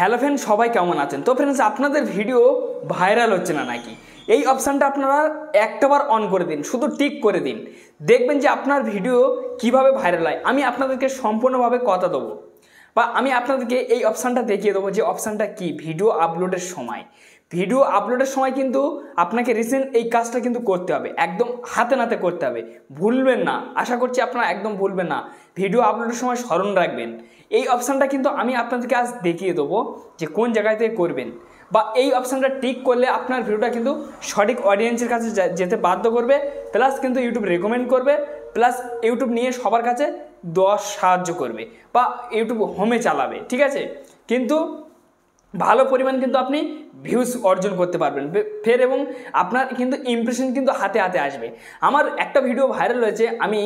Hello friend, সবাই কেমন আছেন? তো ফ্রেন্ডস, আপনাদের ভিডিও ভাইরাল হচ্ছে না নাকি? এই অপশানটা আপনারা একটাবার অন করে দিন, শুধু টিক করে দিন, দেখবেন যে আপনার ভিডিও কিভাবে ভাইরাল হয়। আমি আপনাদেরকে সম্পূর্ণভাবে কথা দেবো, বা আমি আপনাদেরকে এই অপশানটা দেখিয়ে দেবো যে অপশানটা কি। ভিডিও আপলোডের সময় কিন্তু আপনাকে রিসেন্ট এই কাজটা কিন্তু করতে হবে, একদম হাতে নাতে করতে হবে, ভুলবেন না। আশা করছি আপনারা একদম ভুলবেন না, ভিডিও আপলোডের সময় স্মরণ রাখবেন। এই অপশানটা কিন্তু আমি আপনাদেরকে আজ দেখিয়ে দেবো যে কোন জায়গায় থেকে করবেন, বা এই অপশানটা টিক করলে আপনার ভিডিওটা কিন্তু সঠিক অডিয়েন্সের কাছে যেতে বাধ্য করবে, প্লাস কিন্তু ইউটিউব রেকমেন্ড করবে, প্লাস ইউটিউব নিয়ে সবার কাছে দেওয়ার সাহায্য করবে, বা ইউটিউব হোমে চালাবে, ঠিক আছে? কিন্তু ভালো পরিমাণ কিন্তু আপনি ভিউজ অর্জন করতে পারবেন ফের, এবং আপনার কিন্তু ইমপ্রেশন কিন্তু হাতে হাতে আসবে। আমার একটা ভিডিও ভাইরাল হয়েছে, আমি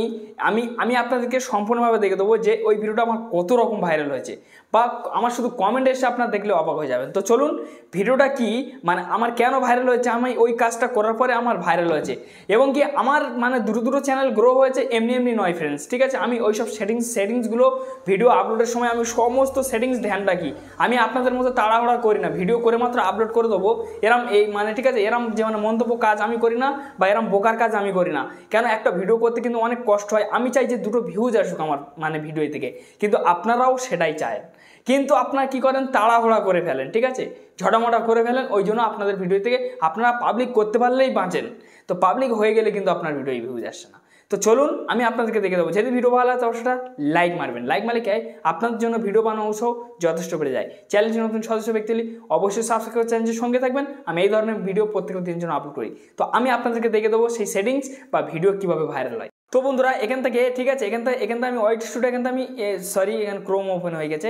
আমি আমি আপনাদেরকে সম্পূর্ণভাবে দেখে দেবো যে ওই ভিডিওটা আমার কত রকম ভাইরাল হয়েছে, বা আমার শুধু কমেন্ট এসে আপনারা দেখলে অবাক হয়ে যাবেন। তো চলুন, ভিডিওটা কি, মানে আমার কেন ভাইরাল হয়েছে, আমি ওই কাজটা করার পরে আমার ভাইরাল হয়েছে, এবং কি আমার মানে দুটো চ্যানেল গ্রো হয়েছে, এমনি এমনি নয় ফ্রেন্ডস, ঠিক আছে? আমি ওই সব সেটিংসগুলো ভিডিও আপলোডের সময় আমি সমস্ত সেটিংস ধ্যান রাখি। আমি আপনাদের মতো তাড়াহুড়া করি না, ভিডিও করে মাত্র আপলোড করে দেবো এরম, এই মানে ঠিক আছে, এরম যে মানে মন্তব্য কাজ আমি করি না, বা এরম বোকার কাজ আমি করি না। কেন, একটা ভিডিও করতে কিন্তু অনেক কষ্ট হয়। আমি চাই যে দুটো ভিউজ আসুক আমার মানে ভিডিও থেকে, কিন্তু আপনারাও সেটাই চায়, কিন্তু আপনারা কি করেন, তাড়াহুড়া করে ফেলেন, ঠিক আছে, ঝটামটা করে ফেলেন। ওই জন্য আপনাদের ভিডিও থেকে আপনারা পাবলিক করতে পারলেই বাঁচেন, তো পাবলিক হয়ে গেলে কিন্তু আপনার ভিডিও ভিউজ আসছে না। তো চলুন, আমি আপনাদেরকে দেখে দেবো। যদি ভিডিও ভালো হয় তো সেটা লাইক মারবেন, লাইক মারলে কি আপনাদের জন্য ভিডিও বানানো যথেষ্ট বেড়ে যায়। চ্যানেলটি নতুন সদস্য ব্যক্তি হলে অবশ্যই সাবস্ক্রাইব করে চ্যানেলের সঙ্গে থাকবেন। আমি এই ধরনের ভিডিও প্রত্যেকটা দিনের জন্য আপলোড করি। তো আমি আপনাদেরকে দেখে দেবো সেই সেটিংস বা ভিডিও কীভাবে ভাইরাল হয়। তো বন্ধুরা, এখান থেকে ঠিক আছে, এখান থেকে আমি ওয়াইট স্টুডিও, এখান থেকে আমি এখানে ক্রোম ওপেন হয়ে গেছে,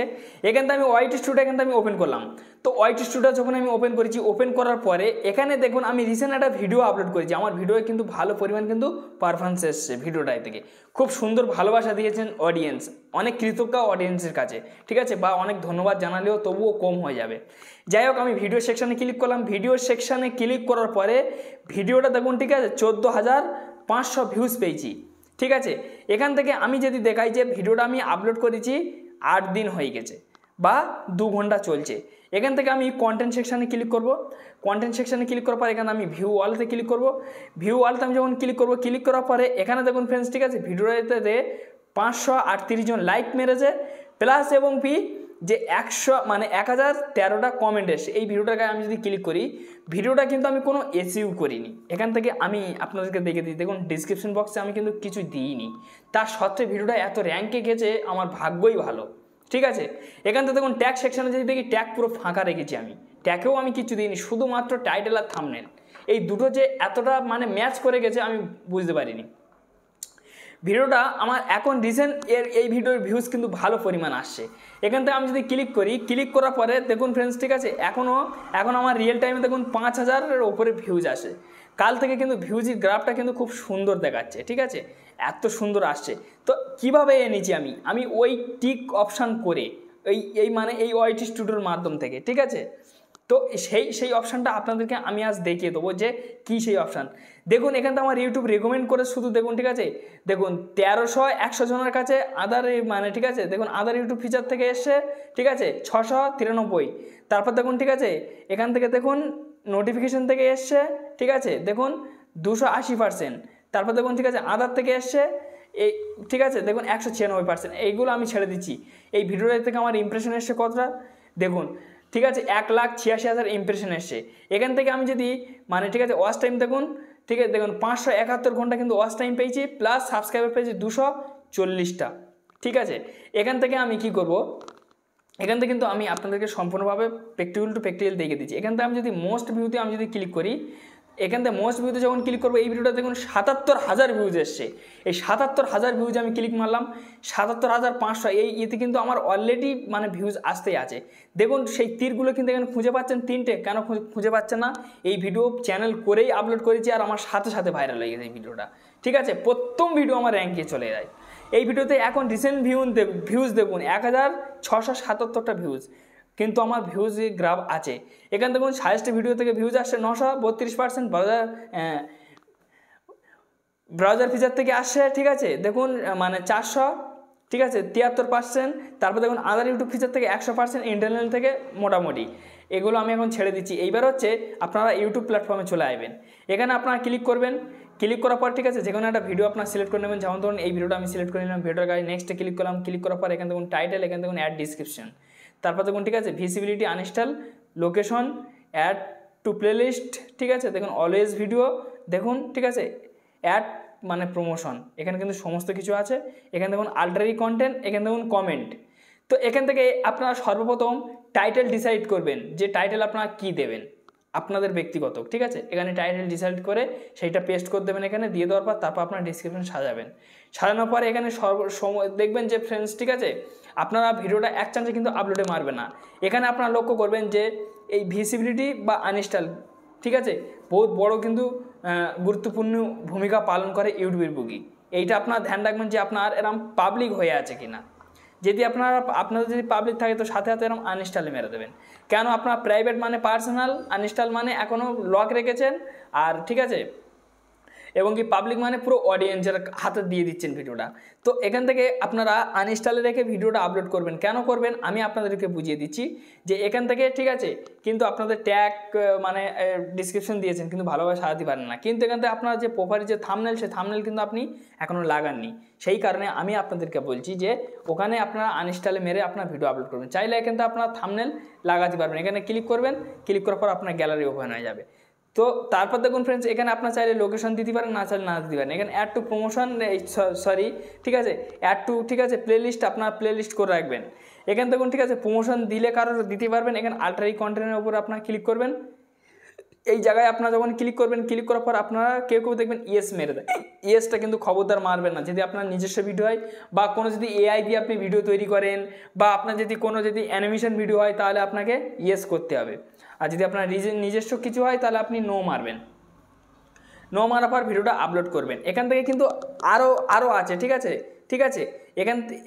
এখান থেকে আমি ওয়াইট স্টুডিও এখান থেকে আমি ওপেন করলাম। তো ওয়াইট স্টুডিও যখন আমি ওপেন করেছি, ওপেন করার পরে এখানে দেখুন আমি রিসেন্ট একটা ভিডিও আপলোড করেছি। আমার ভিডিও কিন্তু ভালো পরিমাণ কিন্তু পারফরমেন্স এসছে ভিডিওটাই থেকে, খুব সুন্দর ভালোবাসা দিয়েছেন অডিয়েন্স, অনেক কৃতজ্ঞ অডিয়েন্সের কাছে, ঠিক আছে, বা অনেক ধন্যবাদ জানালেও তবুও কম হয়ে যাবে। যাই হোক, আমি ভিডিও সেকশানে ক্লিক করলাম। ভিডিও সেকশানে ক্লিক করার পরে ভিডিওটা দেখুন, ঠিক আছে, 14,500 ভিউজ পেয়েছি, ঠিক আছে। এখান থেকে আমি যদি দেখাই যে ভিডিওটা আমি আপলোড করেছি 8 দিন হয়ে গেছে, বা 2 ঘন্টা চলছে। এখান থেকে আমি কন্টেন্ট সেকশানে ক্লিক করব। কন্টেন্ট সেকশানে ক্লিক করার পর এখানে আমি ভিউ ওয়ালতে ক্লিক করব। ভিউ ওয়ালতে আমি যখন ক্লিক করব, ক্লিক করার পরে এখানে দেখুন ফ্রেন্ডস, ঠিক আছে, ভিডিওটাতে 538 জন লাইক মেরেছে, প্লাস এবং যে 1013টা কমেন্ট এসে। এই ভিডিওটাকে আমি যদি ক্লিক করি, ভিডিওটা কিন্তু আমি কোনো এসইউ করিনি। এখান থেকে আমি আপনাদেরকে দেখে দিই, দেখুন ডিসক্রিপশন বক্সে আমি কিন্তু কিছু দিইনি, তার সত্ত্বেও ভিডিওটা এত র্যাঙ্কে গেছে, আমার ভাগ্যই ভালো, ঠিক আছে। এখান থেকে দেখুন ট্যাগ সেকশানে যদি দেখি, ট্যাগ পুরো ফাঁকা রেখেছি আমি, ট্যাগেও আমি কিছু দিইনি, শুধুমাত্র টাইটেল আর থাম্বনেল, এই দুটো যে এতটা মানে ম্যাচ করে গেছে আমি বুঝতে পারিনি। ভিডিওটা আমার এখন রিসেন্ট এই ভিডিওর ভিউজ কিন্তু ভালো পরিমাণ আসছে। এখান থেকে আমি যদি ক্লিক করি, ক্লিক করার পরে দেখুন ফ্রেন্ডস, ঠিক আছে, এখন আমার রিয়েল টাইমে দেখুন 5,000-এর ওপরে ভিউজ আসে। কাল থেকে কিন্তু ভিউজের গ্রাফটা কিন্তু খুব সুন্দর দেখাচ্ছে, ঠিক আছে, এত সুন্দর আসছে। তো কিভাবে এনেছি আমি ওই টিক অপশান করে, এই ওয়াইটি স্টুডিওর মাধ্যম থেকে, ঠিক আছে। তো সেই অপশানটা আপনাদেরকে আমি আজ দেখিয়ে দেবো যে কী সেই অপশান। দেখুন এখান থেকে আমার ইউটিউব রেকমেন্ড করে শুধু দেখুন, ঠিক আছে, দেখুন 1300 জনের কাছে আদার ঠিক আছে, দেখুন আদার ইউটিউব ফিচার থেকে এসছে, ঠিক আছে, 693। তারপর দেখুন, ঠিক আছে, এখান থেকে দেখুন নোটিফিকেশন থেকে এসছে, ঠিক আছে, দেখুন 280%। তারপর দেখুন, ঠিক আছে, আদার থেকে এসছে এই, ঠিক আছে, দেখুন 196%। এইগুলো আমি ছেড়ে দিচ্ছি। এই ভিডিওটা থেকে আমার ইমপ্রেশন এসছে কতটা দেখুন, ঠিক আছে, 1,86,000 ইমপ্রেশন এসছে। এখান থেকে আমি যদি ঠিক আছে ওয়াচ টাইম দেখুন, ঠিক আছে, দেখুন 571 ঘন্টা কিন্তু ওয়াচ টাইম পেয়েছি, প্লাস সাবস্ক্রাইবার পেয়েছি 240টা, ঠিক আছে। এখান থেকে আমি কি করব, এখান থেকে কিন্তু আমি আপনাদেরকে সম্পূর্ণভাবে প্র্যাকটিক্যাল টু প্র্যাকটিক্যাল দেখে দিচ্ছি। এখান থেকে আমি যদি মোস্ট ভিউতে আমি যদি ক্লিক করি, এখান থেকে মোস্ট ভিউতে যখন ক্লিক করবো, এই ভিডিওটা দেখুন 77,000 ভিউজ এসছে। এই 77,000 ভিউজ আমি ক্লিক মারলাম, 77,500 এতে কিন্তু আমার অলরেডি ভিউজ আসতেই আছে। দেখুন সেই তীরগুলো কিন্তু এখানে খুঁজে পাচ্ছেন 3টে, কেন খুঁজে পাচ্ছেন না? এই ভিডিও চ্যানেল করেই আপলোড করেছি, আর আমার সাথে সাথে ভাইরাল হয়ে গেছে এই ভিডিওটা, ঠিক আছে। প্রথম ভিডিও আমার র্যাঙ্কে চলে যায়। এই ভিডিওতে এখন রিসেন্ট ভিউজ দেখুন 1,677টা ভিউজ, কিন্তু আমার ভিউজ গ্রাফ আছে। এখান থেকে সাজেস্টেড ভিডিও থেকে ভিউজ আসছে 932%, ব্রাউজার ফিচার থেকে আসছে, ঠিক আছে, দেখুন 400, ঠিক আছে 73%। তারপর দেখুন আদার ইউটিউব ফিচার থেকে 100%, ইন্টারনাল থেকে মোটামুটি। এগুলো আমি এখন ছেড়ে দিচ্ছি। এইবার হচ্ছে আপনারা ইউটিউব প্ল্যাটফর্মে চলে আসবেন। এখানে আপনারা ক্লিক করবেন। ক্লিক করার পর ঠিক আছে যে কোনো একটা ভিডিও আপনার সিলেক্ট করে নেবেন। যেমন ধরুন এই ভিডিওটা আমি সিলেক্ট করে নিলাম, ভিডিওর গায়ে নেক্সটে ক্লিক করলাম। ক্লিক করার পর এখানে দেখুন টাইটেল, এখানে দেখুন অ্যাড ডিসক্রিপশন। তারপর দেখুন ঠিক আছে visibility uninstall, location, add to playlist, ঠিক আছে দেখুন অলওয়েজ ভিডিও, দেখুন ঠিক আছে অ্যাড মানে প্রমোশন, এখানে কিন্তু সমস্ত কিছু আছে। এখানে দেখুন আল্টারি কন্টেন্ট, এখানে দেখুন কমেন্ট। তো এখান থেকে আপনারা সর্বপ্রথম টাইটেল ডিসাইড করবেন যে টাইটেল আপনারা কী দেবেন, আপনাদের ব্যক্তিগত, ঠিক আছে। এখানে টাইটেল ডিসাইড করে সেইটা পেস্ট করে দেবেন এখানে, দিয়ে দেওয়ার পর তারপর আপনার ডিসক্রিপশন সাজাবেন। সাজানোর পরে এখানে দেখবেন যে ফ্রেন্ডস ঠিক আছে আপনারা ভিডিওটা এক চান্সে কিন্তু আপলোডে মারবেন না। এখানে আপনারা লক্ষ্য করবেন যে এই ভিজিবিলিটি বা আনইনস্টল, ঠিক আছে বহুত বড় কিন্তু গুরুত্বপূর্ণ ভূমিকা পালন করে ইউটিউবের বুকি। এইটা আপনারা ধ্যান রাখবেন যে আপনার এরম পাবলিক হয়ে আছে কিনা। যদি আপনাদের যদি পাবলিক থাকে তো সাথে সাথে এরকম আনইনস্টলে মেরে দেবেন। কেন আপনার প্রাইভেট মানে পার্সোনাল, আনইনস্টল মানে এখনও লক রেখেছেন, আর ঠিক আছে এবং কি পাবলিক মানে পুরো অডিয়েন্সের হাতে দিয়ে দিচ্ছেন ভিডিওটা। তো এখান থেকে আপনারা আনইনস্টলে রেখে ভিডিওটা আপলোড করবেন। কেন করবেন আমি আপনাদেরকে বুঝিয়ে দিচ্ছি যে এখান থেকে ঠিক আছে কিন্তু আপনাদের ট্যাগ মানে ডিসক্রিপশন দিয়েছেন কিন্তু ভালোভাবে সাজাতে পারেন না, কিন্তু এখান থেকে আপনার যে প্রোফাইল যে থাম্বনেল সে থাম্বনেল কিন্তু আপনি এখনও লাগাননি। সেই কারণে আমি আপনাদেরকে বলছি যে ওখানে আপনারা আনইনস্টলে মেরে আপনার ভিডিও আপলোড করবেন। চাইলে এখান থেকে আপনার থাম্বনেল লাগাতে পারবেন। এখানে ক্লিক করবেন, ক্লিক করার পর আপনার গ্যালারি ওপেন হয়ে যাবে। তো তারপর দেখুন ফ্রেন্ডস এখানে আপনার চাইলে লোকেশন দিতে পারেন, না চাইলে না দিতে পারেন। এখানে অ্যাড টু প্রমোশন সরি ঠিক আছে অ্যাড টু ঠিক আছে প্লেলিস্ট, আপনার প্লেলিস্ট করে রাখবেন। এখানে দেখুন ঠিক আছে প্রমোশন দিলে কারোর দিতে পারবেন। এখানে আল্টারি কন্টেন্টের উপর আপনার ক্লিক করবেন। এই জায়গায় আপনারা যখন ক্লিক করবেন, ক্লিক করার পর আপনারা কেউ কেউ দেখবেন ইয়েস মেরে দেয়। ইয়েসটা কিন্তু খবরদার মারবেন না। যদি আপনার নিজস্ব ভিডিও হয় বা কোনো যদি এআই দিয়ে আপনি ভিডিও তৈরি করেন বা আপনার যদি কোনো যদি অ্যানিমেশন ভিডিও হয় তাহলে আপনাকে ইয়েস করতে হবে। আর যদি আপনার নিজস্ব কিছু হয় তাহলে আপনি নো মারবেন। নো মারার পর ভিডিওটা আপলোড করবেন। এখান থেকে কিন্তু আরও আছে, ঠিক আছে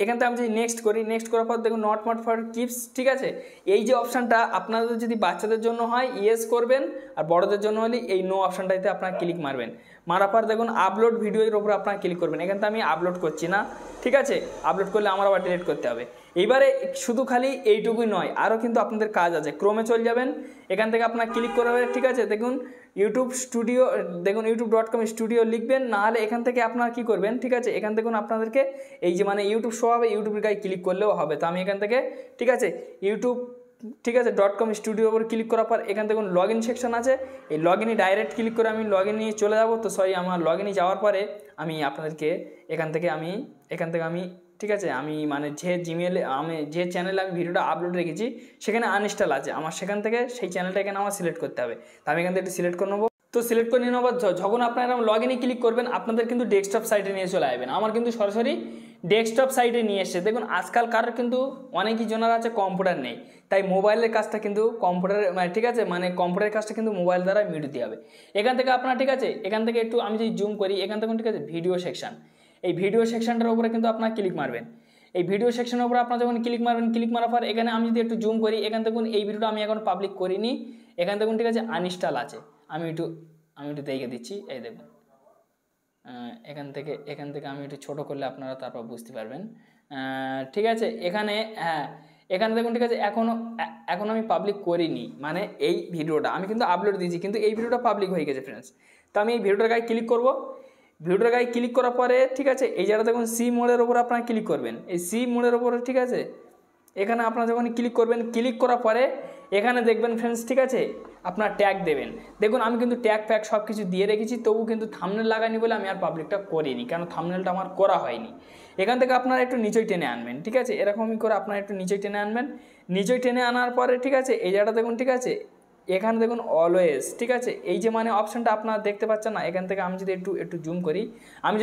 এখান থেকে আমি যদি নেক্সট করি, নেক্সট করার পর দেখুন নট ফর কিডস, ঠিক আছে। এই যে অপশানটা আপনাদের যদি বাচ্চাদের জন্য হয় ইয়েস করবেন, আর বড়দের জন্য হলে এই নো অপশানটাতে আপনারা ক্লিক মারবেন। মারার পর দেখুন আপলোড ভিডিওর উপর আপনারা ক্লিক করবেন। এখান থেকে আমি আপলোড করছি না, ঠিক আছে আপলোড করলে আমার আবার ডিলিট করতে হবে। এইবারে শুধু খালি এইটুকুই নয়, আরও কিন্তু আপনাদের কাজ আছে। ক্রোমে চলে যাবেন, এখান থেকে আপনার ক্লিক করবে, ঠিক আছে দেখুন ইউটিউব স্টুডিও, দেখুন youtube.com স্টুডিও লিখবেন, নাহলে এখান থেকে আপনারা কী করবেন, ঠিক আছে এখান থেকে আপনাদেরকে এই যে মানে ইউটিউব শো হবে, ইউটিউবের গায়ে ক্লিক করলেও হবে। তো আমি এখান থেকে ঠিক আছে ইউটিউব ঠিক আছে .com স্টুডিওর উপর ক্লিক করার পর এখান থেকে লগ ইন সেকশন আছে, এই লগ ইনে ডাইরেক্ট ক্লিক করে আমি লগ ইনে চলে যাব। তো সরি আমার লগ ইনে যাওয়ার পরে আমি আপনাদেরকে এখান থেকে আমি ঠিক আছে আমি মানে যে জিমেলে আমি যে চ্যানেলে আমি ভিডিওটা আপলোড রেখেছি সেখানে আনইনস্টল আছে আমার, সেখান থেকে সেই চ্যানেলটা এখানে আমার সিলেক্ট করতে হবে। তো আমি এখান থেকে সিলেক্ট করে নেবো। তো সিলেক্ট করে নিয়ে নেওয়ার যখন আপনারা লগ ইনে ক্লিক করবেন আপনাদের কিন্তু ডেস্কটপ সাইটে নিয়ে চলে আসবেন। আমার কিন্তু সরাসরি ডেস্কটপ সাইটে নিয়ে এসছে। দেখুন আজকাল কারোর কিন্তু অনেকই জনের আছে কম্পিউটার নেই, তাই মোবাইলের কাজটা কিন্তু কম্পিউটারের মানে ঠিক আছে মানে কম্পিউটারের কাজটা কিন্তু মোবাইল দ্বারা মিটাতে হবে। এখান থেকে আপনারা ঠিক আছে এখান থেকে একটু আমি যদি জুম করি, এখান থেকে ঠিক আছে ভিডিও সেকশন, এই ভিডিও সেকশনটার উপরে কিন্তু আপনারা ক্লিক মারবেন। এই ভিডিও সেকশনের উপর আপনারা যখন ক্লিক মারবেন, ক্লিক মারার পর এখানে আমি যদি একটু জুম করি, এখান থেকে এই ভিডিওটা আমি এখন পাবলিক করিনি, এখান থেকে ঠিক আছে আনইনস্টল আছে। আমি একটু দেখে দিচ্ছি, এই দেখুন এখান থেকে আমি একটু ছোটো করলে আপনারা তারপর বুঝতে পারবেন, ঠিক আছে। এখানে এখানে দেখুন ঠিক আছে এখনও আমি পাবলিক করিনি, মানে এই ভিডিওটা আমি কিন্তু আপলোড দিয়েছি কিন্তু এই ভিডিওটা পাবলিক হয়ে গেছে ফ্রেন্ডস। তো আমি এই ভিডিওটার গায়ে ক্লিক করব। ভিডিওটার গায়ে ক্লিক করার পরে ঠিক আছে এই জায়গাটা দেখুন সি মোডের ওপর আপনারা ক্লিক করবেন। এই সি মোডের ওপরে ঠিক আছে এখানে আপনারা যখন ক্লিক করবেন, ক্লিক করার পরে এখানে দেখবেন ফ্রেন্ডস ঠিক আছে আপনার ট্যাগ দেবেন। দেখুন আমি কিন্তু ট্যাগ ফ্যাগ সব কিছু দিয়ে রেখেছি, তবু কিন্তু থাম্বনেল লাগাইনি বলে আমি আর পাবলিকটা করিনি, কেন থাম্বনেলটা আমার করা হয়নি। এখান থেকে আপনারা একটু নিচেই টেনে আনবেন, ঠিক আছে এরকমই করে আপনারা একটু নিচেই টেনে আনবেন। নিচেই টেনে আনার পরে ঠিক আছে এই জায়গাটা দেখুন ঠিক আছে এখানে দেখুন অলওয়েজ, ঠিক আছে এই যে মানে অপশানটা আপনারা দেখতে পাচ্ছেন না, এখান থেকে আমি যদি একটু জুম করি, আমি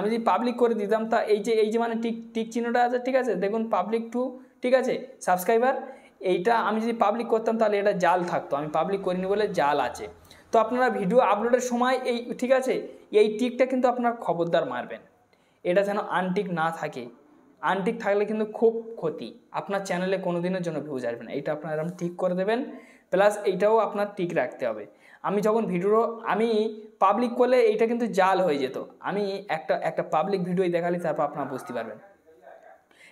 যদি পাবলিক করে দিতাম তা এই যে মানে টিক চিহ্নটা আছে, ঠিক আছে দেখুন পাবলিক টু ঠিক আছে সাবস্ক্রাইবার, এইটা আমি যদি পাবলিক করতাম তাহলে এটা জাল থাকতো, আমি পাবলিক করিনি বলে জাল আছে। তো আপনারা ভিডিও আপলোডের সময় এই ঠিক আছে এই টিকটা কিন্তু আপনারা খবরদার মারবেন, এটা যেন আনটিক না থাকে। আনটিক থাকলে কিন্তু খুব ক্ষতি, আপনার চ্যানেলে কোনো দিনের জন্য ভিউজ আসবে না। এইটা আপনারা এরকম ঠিক করে দেবেন, প্লাস এইটাও আপনার টিক রাখতে হবে। আমি যখন ভিডিও আমি পাবলিক করলে এইটা কিন্তু জাল হয়ে যেত, আমি একটা পাবলিক ভিডিও দেখালে তারপর আপনারা বুঝতে পারবেন।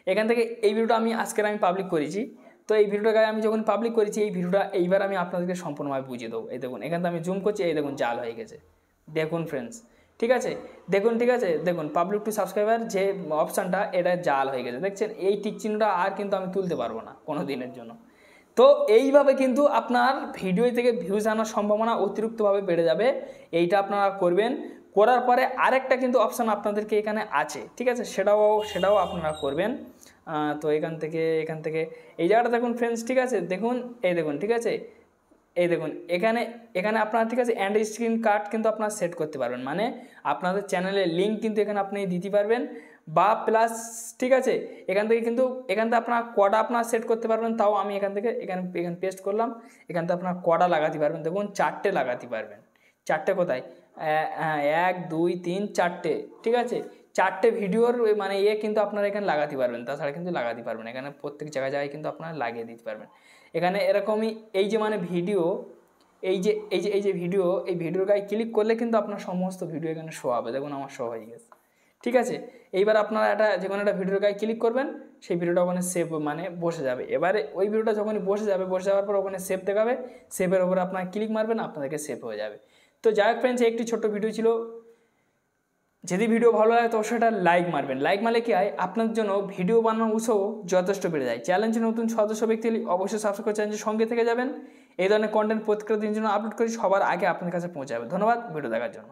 এখান থেকে এই ভিডিওটা আমি আজকের আমি পাবলিক করেছি। তো এই ভিডিওটাকে আমি যখন পাবলিক করেছি এই ভিডিওটা এইবার আমি আপনাদেরকে সম্পূর্ণভাবে বুঝিয়ে দেবো। এই দেখুন এখান থেকে আমি জুম করছি, এই দেখুন জাল হয়ে গেছে, দেখুন ফ্রেন্ডস, ঠিক আছে দেখুন, ঠিক আছে দেখুন পাবলিক টু সাবস্ক্রাইবার যে অপশানটা এটা জাল হয়ে গেছে, দেখছেন এই টিক চিহ্নটা আর কিন্তু আমি তুলতে পারবো না কোনো দিনের জন্য। তো এইভাবে কিন্তু আপনার ভিডিও থেকে ভিউজ আনার সম্ভাবনা অতিরিক্তভাবে বেড়ে যাবে। এইটা আপনারা করবেন, করার পরে আরেকটা কিন্তু অপশান আপনাদেরকে এখানে আছে, ঠিক আছে, সেটাও আপনারা করবেন। তো এখান থেকে এই জায়গাটা দেখুন ফ্রেন্ডস, ঠিক আছে দেখুন, এই দেখুন, ঠিক আছে এই দেখুন এখানে আপনারা, ঠিক আছে অ্যান্ড স্ক্রিন কার্ড কিন্তু আপনারা সেট করতে পারবেন, মানে আপনাদের চ্যানেলের লিঙ্ক কিন্তু এখানে আপনি দিতে পারবেন বা প্লাস, ঠিক আছে এখান থেকে আপনারা কটা আপনারা সেট করতে পারবেন, তাও আমি এখানে পেস্ট করলাম। এখান থেকে আপনারা কটা লাগাতে পারবেন, দেখুন 4টে লাগাতে পারবেন। 4টে কোথায়, 1 2 3 4টে, ঠিক আছে 4টে ভিডিওর মানে কিন্তু আপনারা এখানে লাগাতে পারবেন, তাছাড়া কিন্তু লাগাতে পারবেন। এখানে প্রত্যেক জায়গায় কিন্তু আপনারা লাগিয়ে দিতে পারবেন। এখানে এরকমই এই যে মানে ভিডিও, এই যে ভিডিও, এই ভিডিওর গায়ে ক্লিক করলে কিন্তু আপনার সমস্ত ভিডিও এখানে শো হবে, দেখুন আমার শো হয়ে গেছে, ঠিক আছে। এইবার আপনারা যে কোনো একটা ভিডিওর গায়ে ক্লিক করবেন, সেই ভিডিওটা ওখানে সেভ মানে বসে যাবে। এবারে ওই ভিডিওটা যখনই বসে যাওয়ার পর ওখানে সেভ দেখাবে, সেভের ওপরে আপনারা ক্লিক মারবেন, আপনাদেরকে সেভ হয়ে যাবে। তো যাই হোক ফ্রেন্ডস, একটি ছোট্ট ভিডিও ছিল, যদি ভিডিও ভালো লাগে তো অবশ্যই এটা লাইক মারবেন। লাইক মারলে কি হয়, আপনার জন্য ভিডিও বানানোর উৎসাহ যথেষ্ট বেড়ে যায়। চ্যালেঞ্জে নতুন সদস্য ব্যক্তি অবশ্যই সাবস্ক্রাইব করে চ্যালেঞ্জের সঙ্গে থেকে যাবেন। এই ধরনের কন্টেন্ট প্রত্যেকটা দিনের জন্য আপলোড করি, সবার আগে আপনার কাছে পৌঁছাবে। ধন্যবাদ ভিডিও দেখার জন্য।